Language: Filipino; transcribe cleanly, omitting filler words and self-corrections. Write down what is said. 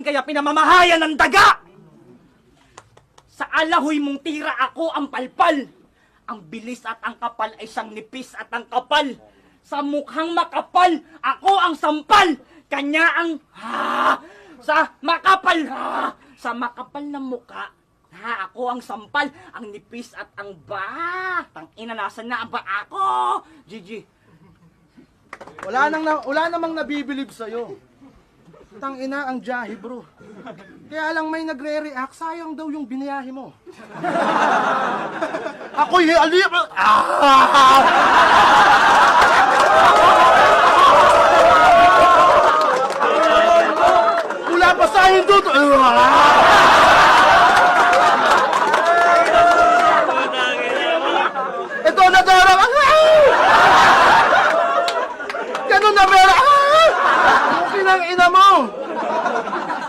kaya pinamamahayan ng daga! Sa alahoy mong tira ako ang palpal. Ang bilis at ang kapal ay siyang nipis at ang kapal. Sa mukhang makapal, ako ang sampal. Kanya ang sa makapal sa makapal na mukha. Ako ang sampal, ang nipis at ang tangina, nasan na ba ako? Gigi. Wala namang nabibilib sa'yo. Tangina ang jahi, bro. Kaya lang may nagre-react, sayang daw yung biniyahe mo. Ako'y alip! Wala pa sa'yo doon! Ito na dara! Ganun na pera! Kinang ina mo!